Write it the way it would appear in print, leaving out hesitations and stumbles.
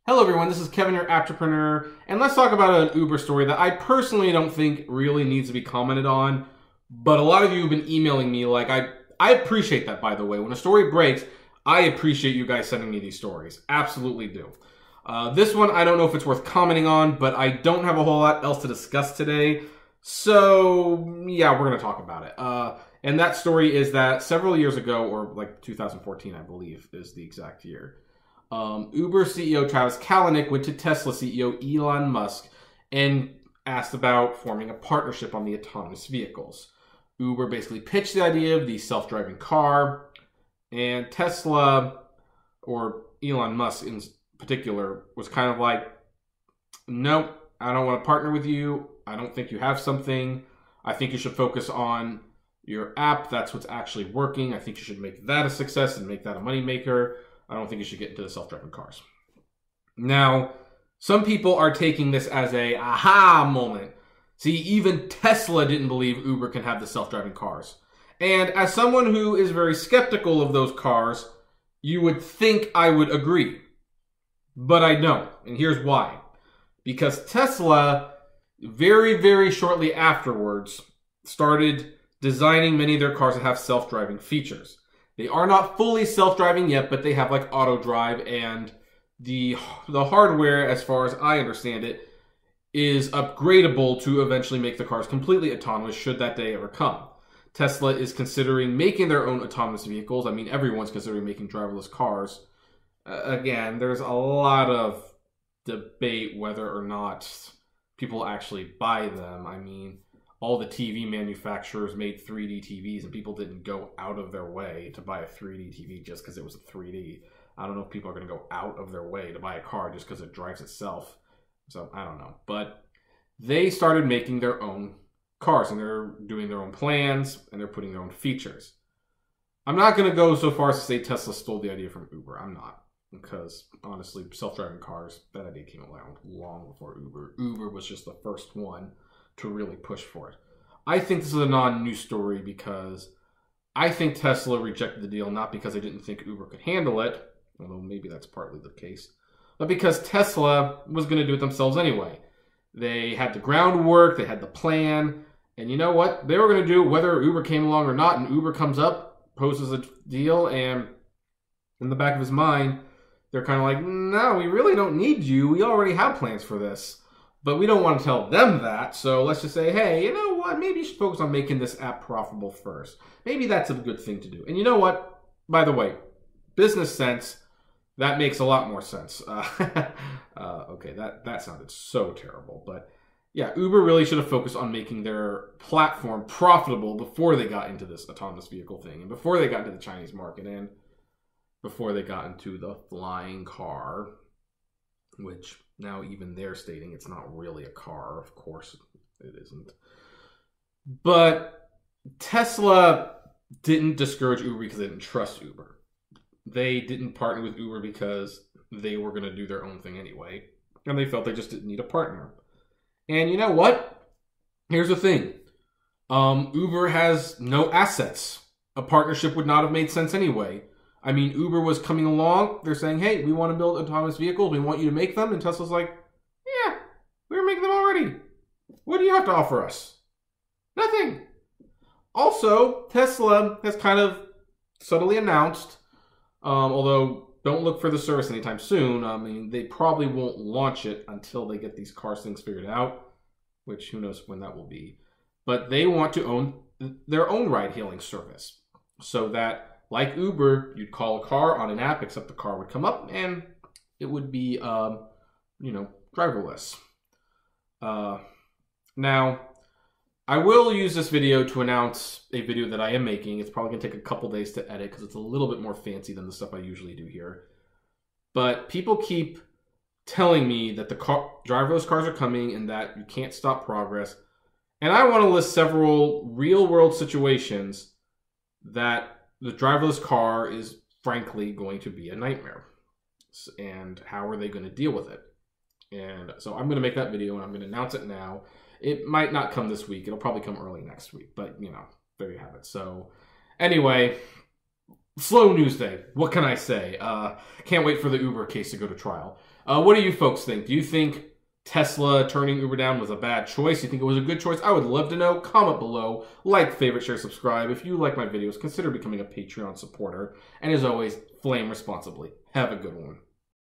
Hello everyone, this is Kevin, your entrepreneur, and let's talk about an Uber story that I personally don't think really needs to be commented on, but a lot of you have been emailing me. I appreciate that, by the way. When a story breaks, I appreciate you guys sending me these stories. Absolutely do. This one, I don't know if it's worth commenting on, but I don't have a whole lot else to discuss today, so yeah, we're going to talk about it. And that story is that several years ago, or like 2014, I believe, is the exact year, Uber CEO Travis Kalanick went to Tesla CEO Elon Musk and asked about forming a partnership on the autonomous vehicles. Uber basically pitched the idea of the self-driving car, and Tesla, or Elon Musk in particular, was kind of like, nope, I don't want to partner with you. I don't think you have something. I think you should focus on your app. That's what's actually working. I think you should make that a success and make that a moneymaker. I don't think you should get into the self-driving cars. Now, some people are taking this as a aha moment. See, even Tesla didn't believe Uber can have the self-driving cars. And as someone who is very skeptical of those cars, you would think I would agree. But I don't. And here's why. Because Tesla, very, very shortly afterwards, started designing many of their cars that have self-driving features. They are not fully self-driving yet, but they have like auto drive, and the hardware, as far as I understand it, is upgradable to eventually make the cars completely autonomous should that day ever come. Tesla is considering making their own autonomous vehicles. I mean, everyone's considering making driverless cars. Again, there's a lot of debate whether or not people actually buy them. I mean, all the TV manufacturers made 3D TVs, and people didn't go out of their way to buy a 3D TV just because it was a 3D. I don't know if people are going to go out of their way to buy a car just because it drives itself. So, I don't know. But they started making their own cars, and they're doing their own plans, and they're putting their own features. I'm not going to go so far as to say Tesla stole the idea from Uber. I'm not. Because, honestly, self-driving cars, that idea came around long before Uber. Uber was just the first one to really push for it. I think this is a non-news story because I think Tesla rejected the deal not because they didn't think Uber could handle it, although maybe that's partly the case, but because Tesla was going to do it themselves anyway. They had the groundwork, they had the plan, and you know what? They were going to do it whether Uber came along or not, and Uber comes up, poses a deal, and in the back of his mind, they're kind of like, no, we really don't need you. We already have plans for this. But we don't want to tell them that, so let's just say, hey, you know what? Maybe you should focus on making this app profitable first. Maybe that's a good thing to do. And you know what? By the way, business sense, that makes a lot more sense. Okay, that sounded so terrible. But yeah, Uber really should have focused on making their platform profitable before they got into this autonomous vehicle thing, and before they got into the Chinese market, and before they got into the flying car, which now even they're stating it's not really a car. Of course it isn't. But Tesla didn't discourage Uber because they didn't trust Uber. They didn't partner with Uber because they were going to do their own thing anyway. And they felt they just didn't need a partner. And you know what? Here's the thing. Uber has no assets. A partnership would not have made sense anyway. I mean, Uber was coming along. They're saying, hey, we want to build autonomous vehicles. We want you to make them. And Tesla's like, yeah, we were making them already. What do you have to offer us? Nothing. Also, Tesla has kind of subtly announced, although don't look for the service anytime soon. I mean, they probably won't launch it until they get these car things figured out, which who knows when that will be. But they want to own their own ride-hailing service so that, like Uber, you'd call a car on an app, except the car would come up and it would be, driverless. Now, I will use this video to announce a video that I am making. It's probably going to take a couple days to edit because it's a little bit more fancy than the stuff I usually do here. But people keep telling me that the driverless cars are coming and that you can't stop progress. And I want to list several real-world situations that the driverless car is frankly going to be a nightmare. And how are they going to deal with it? And so I'm going to make that video and I'm going to announce it now. It might not come this week. It'll probably come early next week. But, you know, there you have it. So anyway, slow news day. What can I say? Can't wait for the Uber case to go to trial. What do you folks think? Do you think Tesla turning Uber down was a bad choice? You think it was a good choice? I would love to know. Comment below. Like, favorite, share, subscribe. If you like my videos, consider becoming a Patreon supporter. And as always, flame responsibly. Have a good one.